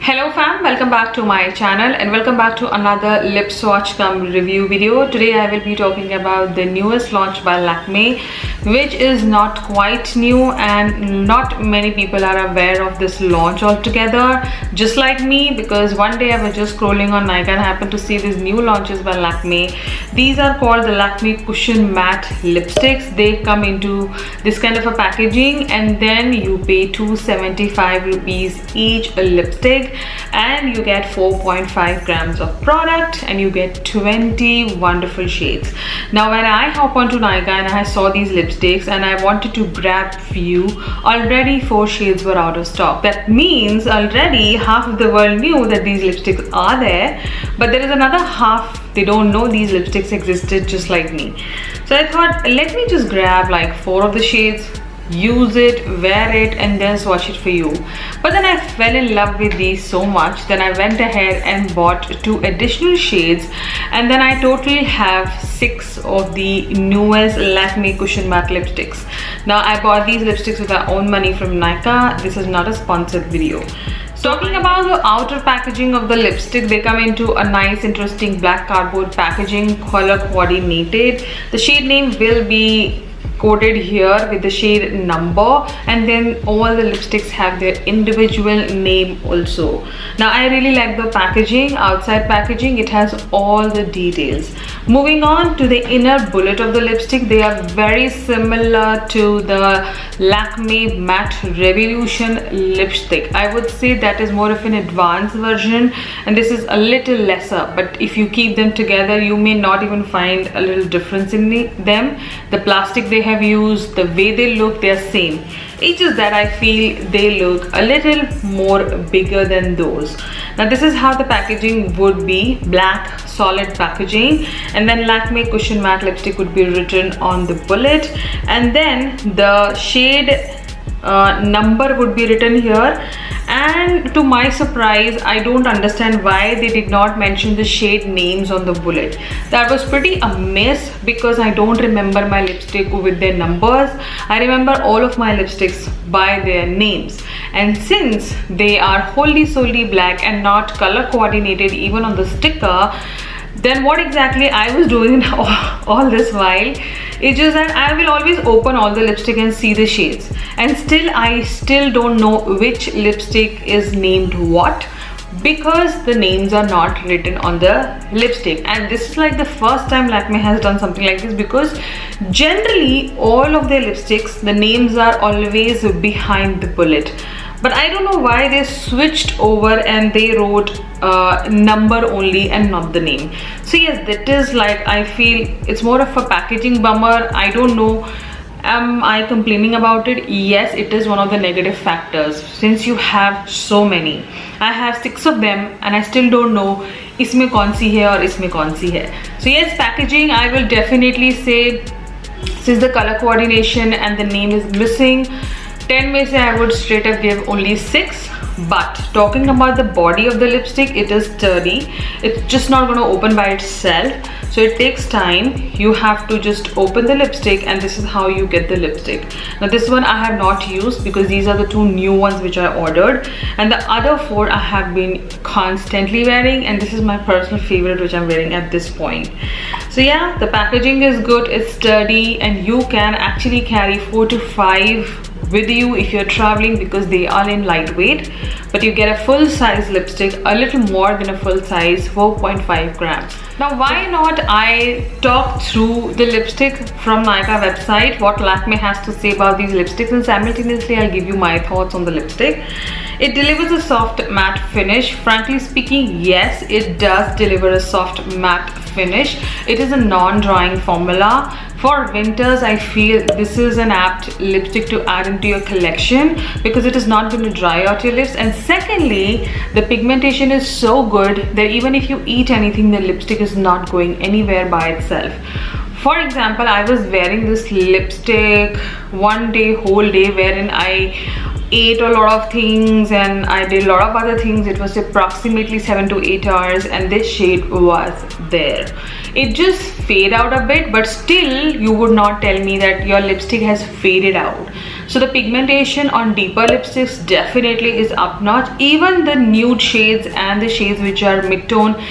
Hello fam, welcome back to my channel and welcome back to another lip swatch cum review video. Today I will be talking about the newest launch by Lakme, which is not quite new and not many people are aware of this launch altogether, just like me, because one day I was just scrolling on Nykaa and happened to see these new launches by Lakme. These are called the Lakme Cushion Matte Lipsticks. They come into this kind of a packaging and then you pay 275 rupees each a lipstick and you get 4.5 grams of product and you get 20 wonderful shades. Now when I hop onto Nykaa and I saw these lipsticks and I wanted to grab few, already 4 shades were out of stock. That means already half of the world knew that these lipsticks are there, but there is another half they don't know these lipsticks existed, just like me. So I thought, let me just grab like 4 of the shades, use it, wear it, and then swatch it for you. But then I fell in love with these so much, then I went ahead and bought 2 additional shades, and then I totally have 6 of the newest Lakme Cushion Matte lipsticks. Now I bought these lipsticks with my own money from Nykaa. This is not a sponsored video. Talking about the outer packaging of the lipstick, they come into a nice interesting black cardboard packaging, color coordinated. The shade name will be coded here with the shade number, and then all the lipsticks have their individual name also. Now I really like the packaging, outside packaging, it has all the details. Moving on to the inner bullet of the lipstick, they are very similar to the Lakme Matte Revolution lipstick. I would say that is more of an advanced version and this is a little lesser, but if you keep them together you may not even find a little difference in them. The plastic they have used, the way they look, they are same. It's just that I feel they look a little more bigger than those. Now this is how the packaging would be, black solid packaging, and then Lakme Cushion Matte lipstick would be written on the bullet, and then the shade number would be written here. And to my surprise, I don't understand why they did not mention the shade names on the bullet. That was pretty a mess because I don't remember my lipstick with their numbers. I remember all of my lipsticks by their names, and since they are wholly solely black and not color coordinated even on the sticker, then what exactly I was doing all this while is just that I will always open all the lipstick and see the shades, and I still don't know which lipstick is named what, because the names are not written on the lipstick. And this is like the first time Lakme has done something like this, because generally all of their lipsticks, the names are always behind the bullet. But I don't know why they switched over and they wrote number only and not the name. So yes, that is like, I feel it's more of a packaging bummer. I don't know, am I complaining about it? Yes, it is one of the negative factors, since you have so many. I have 6 of them and I still don't know isme kaun si hai or isme kaun si hai. So yes, packaging, I will definitely say, since the color coordination and the name is missing, 10 में से I would straight up give only 6. But talking about the body of the lipstick, it is sturdy. It's just not going to open by itself, so it takes time. You have to just open the lipstick, and this is how you get the lipstick. Now this one I have not used because these are the 2 new ones which I ordered, and the other 4 I have been constantly wearing, and this is my personal favorite which I'm wearing at this point. So yeah, the packaging is good, it's sturdy, and you can actually carry 4 to 5 with you if you're traveling, because they are in lightweight. But you get a full size lipstick, a little more than a full size, 4.5 grams. Now why not I talk through the lipstick from Nykaa website, what Lakme has to say about these lipsticks, and simultaneously I'll give you my thoughts on the lipstick. It delivers a soft matte finish. Frankly speaking, yes, it does deliver a soft matte finish. It is a non-drying formula. For winters, I feel this is an apt lipstick to add into your collection because it is not going to dry out your lips. And secondly, the pigmentation is so good that even if you eat anything, the lipstick is not going anywhere by itself. For example, I was wearing this lipstick one day, whole day, wherein I ate a lot of things and I did a lot of other things. It was approximately 7 to 8 hours and this shade was there. It just faded out a bit, but still you would not tell me that your lipstick has faded out. So the pigmentation on deeper lipsticks definitely is up notch. Even the nude shades and the shades which are mid-tone,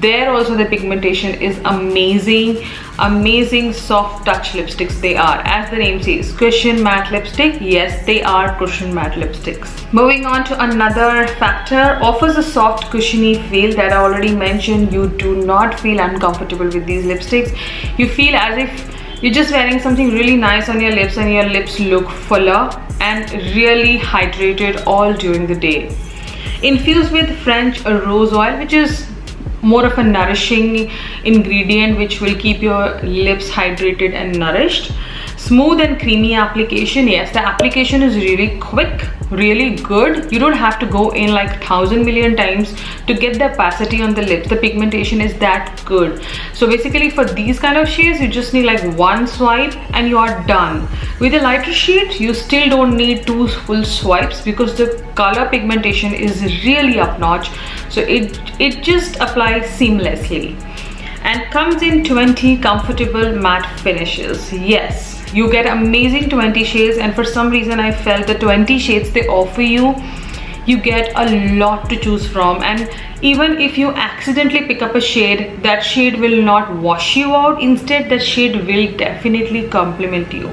there also the pigmentation is amazing. Amazing soft touch lipsticks they are. As the name says, cushion matte lipstick. Yes, they are cushion matte lipsticks. Moving on to another factor, offers a soft cushiony feel that I already mentioned. You do not feel uncomfortable with these lipsticks. You feel as if you're just wearing something really nice on your lips and your lips look fuller and really hydrated all during the day. Infused with French rose oil, which is more of a nourishing ingredient which will keep your lips hydrated and nourished. Smooth and creamy application. Yes, the application is really quick, really good. You don't have to go in like 1,000 million times to get the opacity on the lips. The pigmentation is that good. So basically for these kind of shades, you just need like one swipe and you are done. With a lighter shade, you still don't need 2 full swipes because the color pigmentation is really up notch. So it just applies seamlessly and comes in 20 comfortable matte finishes. Yes, you get amazing 20 shades, and for some reason I felt the 20 shades they offer you get a lot to choose from. And even if you accidentally pick up a shade, that shade will not wash you out. Instead, that shade will definitely complement you.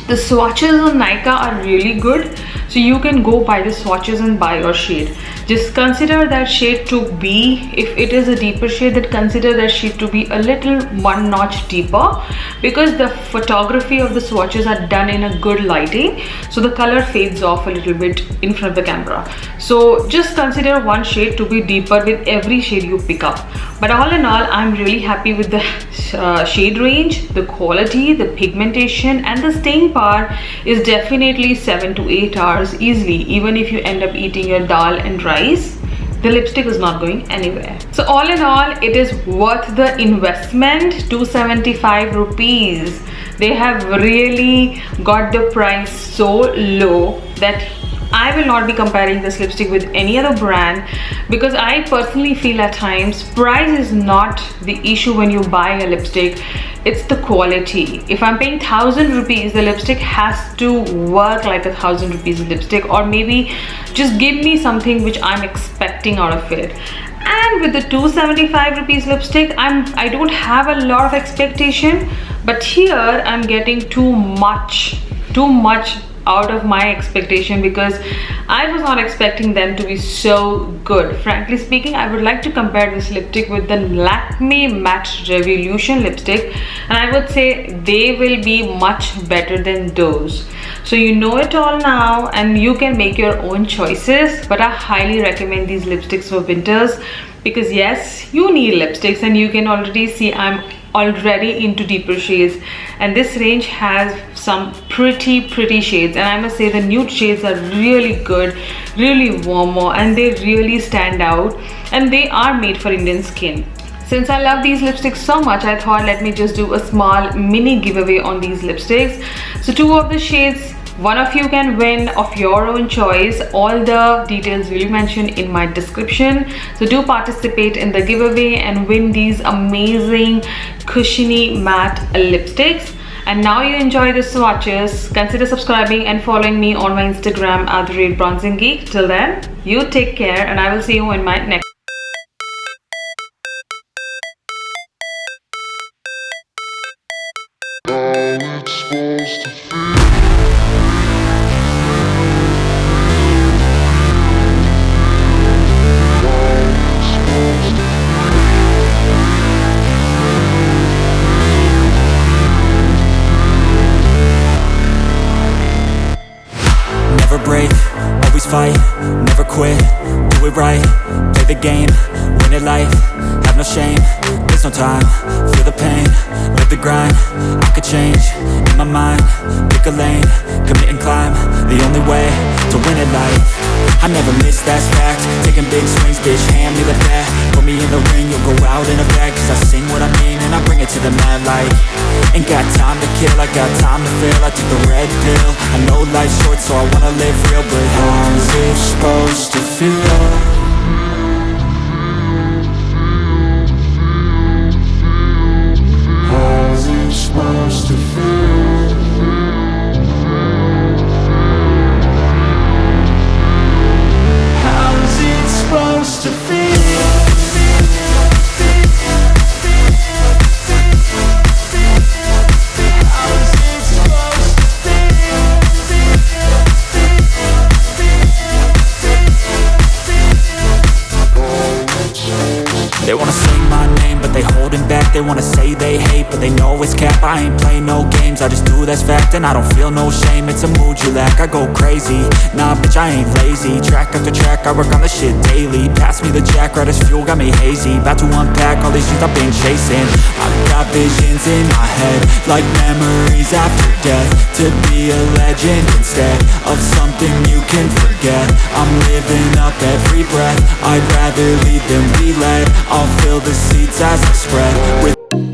The swatches on Nykaa are really good, so you can go by the swatches and buy your shade. Just consider that shade to be, if it is a deeper shade, then consider that shade to be a little one notch deeper, because the photography of the swatches are done in a good lighting, so the color fades off a little bit in front of the camera. So just consider one shade to be deeper with every shade you pick up. But all in all, I'm really happy with the shade range, the quality, the pigmentation, and the staying power is definitely 7 to 8 hours easily. Even if you end up eating your dal and rice, the lipstick is not going anywhere. So all in all, it is worth the investment. 275 rupees. They have really got the price so low that I will not be comparing this lipstick with any other brand, because I personally feel at times price is not the issue when you buy a lipstick, it's the quality. If I'm paying 1,000 rupees, the lipstick has to work like 1,000 rupees lipstick, or maybe just give me something which I'm expecting out of it. And with the 275 rupees lipstick, I don't have a lot of expectation, but here I'm getting too much out of my expectation, because I was not expecting them to be so good. Frankly speaking, I would like to compare this lipstick with the Lakme Matte Revolution lipstick, and I would say they will be much better than those. So you know it all now, and you can make your own choices, but I highly recommend these lipsticks for winters, because yes, you need lipsticks, and you can already see I'm already into deeper shades, and this range has some pretty shades, and I must say the nude shades are really good, really warmer, and they really stand out, and they are made for Indian skin. Since I love these lipsticks so much, I thought let me just do a small mini giveaway on these lipsticks. So 2 of the shades, one of you can win of your own choice. All the details will be mentioned in my description, so do participate in the giveaway and win these amazing cushiony matte lipsticks. And now you enjoy the swatches, consider subscribing and following me on my Instagram at @bronzinggeek. Till then, you take care, and I will see you in my next. Break, always fight, never quit, do it right, play the game, win it life, have no shame, there's no time, feel the pain, live the grind, I could change, in my mind, pick a lane, commit and climb, the only way to win it life, I never miss, that's fact, taking big swings, bitch, hand me the bat, put me in the ring, you'll go out in a bag, cause I sing what I mean and I bring it to the mad light, ain't got time to kill, I got time to feel, I took the red pill, I know life's short so I wanna live real, but how's it supposed to feel? How's it supposed to feel? They wanna say they hate, but they know it's cap. I ain't playing no games, I just do that's fact. And I don't feel no shame, it's a mood you lack. I go crazy, nah bitch I ain't lazy. Track after track, I work on this shit daily. Pass me the jack, right as fuel, got me hazy. About to unpack all these things I've been chasing. I've got visions in my head, like memories after death. To be a legend instead of something you can forget. I'm living up every breath, I'd rather lead than be led. I'll fill the seats as I spread with